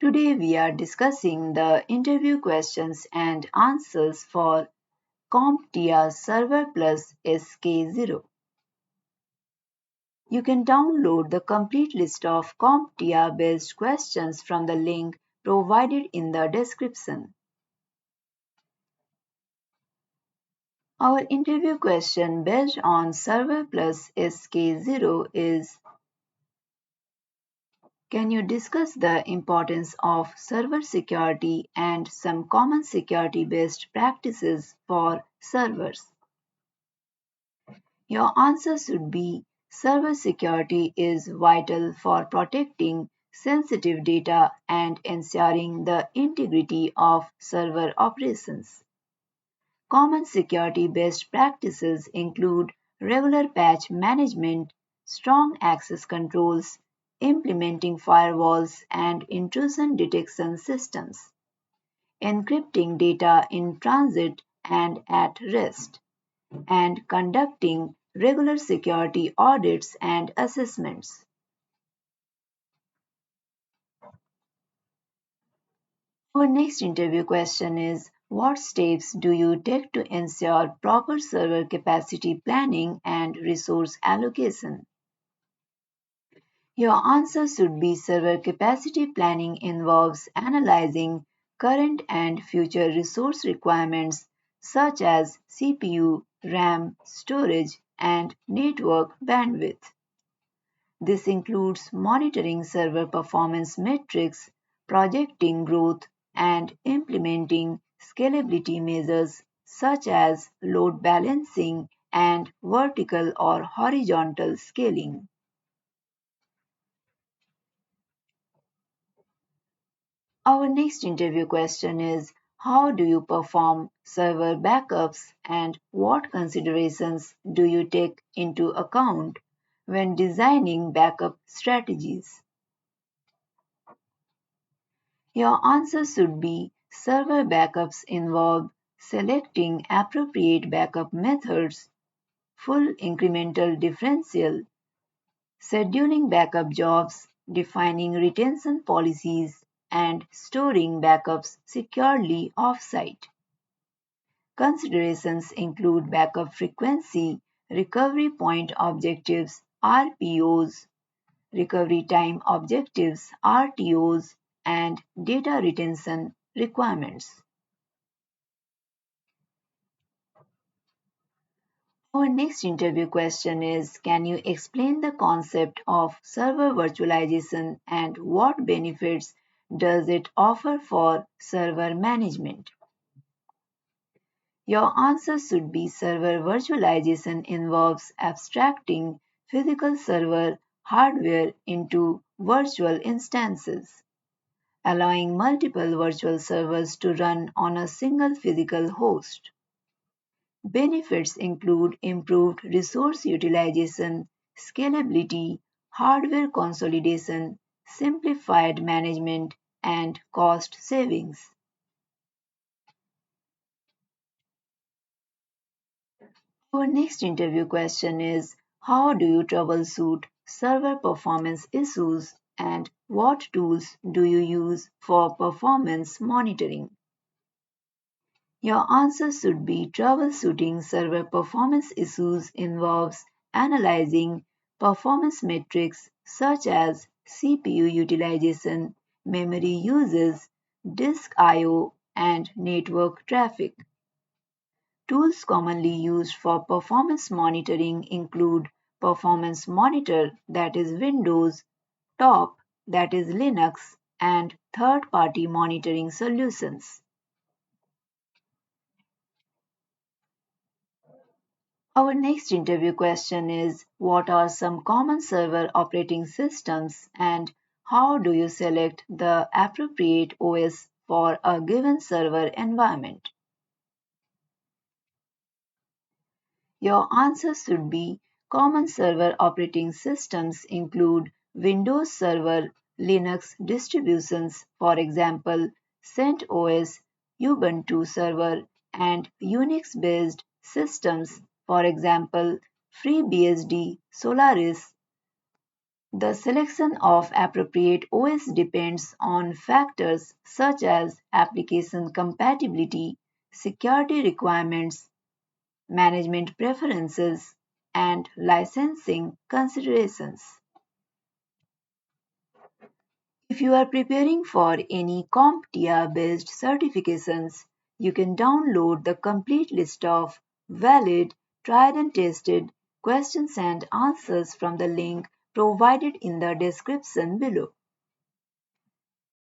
Today we are discussing the interview questions and answers for CompTIA Server Plus SK0. You can download the complete list of CompTIA based questions from the link provided in the description. Our interview question based on Server Plus SK0 is: can you discuss the importance of server security and some common security based practices for servers? Your answer should be: server security is vital for protecting sensitive data and ensuring the integrity of server operations. Common security best practices include regular patch management, strong access controls, implementing firewalls and intrusion detection systems, encrypting data in transit and at rest, and conducting regular security audits and assessments. Our next interview question is: what steps do you take to ensure proper server capacity planning and resource allocation? Your answer should be: server capacity planning involves analyzing current and future resource requirements such as CPU, RAM, storage, and network bandwidth. This includes monitoring server performance metrics, projecting growth, and implementing scalability measures such as load balancing and vertical or horizontal scaling. Our next interview question is: how do you perform server backups and what considerations do you take into account when designing backup strategies? Your answer should be: server backups involve selecting appropriate backup methods, full incremental differential, scheduling backup jobs, defining retention policies, and storing backups securely offsite. Considerations include backup frequency, recovery point objectives (RPOs), recovery time objectives (RTOs), and data retention requirements. Our next interview question is: can you explain the concept of server virtualization and what benefits does it offer for server management? Your answer should be: server virtualization involves abstracting physical server hardware into virtual instances, allowing multiple virtual servers to run on a single physical host. Benefits include improved resource utilization, scalability, hardware consolidation, simplified management, and cost savings. Our next interview question is: how do you troubleshoot server performance issues and what tools do you use for performance monitoring? Your answer should be: troubleshooting server performance issues involves analyzing performance metrics such as CPU utilization, memory uses, disk I/O, and network traffic. Tools commonly used for performance monitoring include Performance Monitor, that is Windows, Top, that is Linux, and third-party monitoring solutions. Our next interview question is: what are some common server operating systems and how do you select the appropriate OS for a given server environment? Your answer should be: common server operating systems include Windows Server, Linux distributions, for example, CentOS, Ubuntu Server, and Unix-based systems, for example, FreeBSD, Solaris. The selection of appropriate OS depends on factors such as application compatibility, security requirements, management preferences, and licensing considerations. If you are preparing for any CompTIA based certifications, you can download the complete list of valid, tried and tested questions and answers from the link provided in the description below.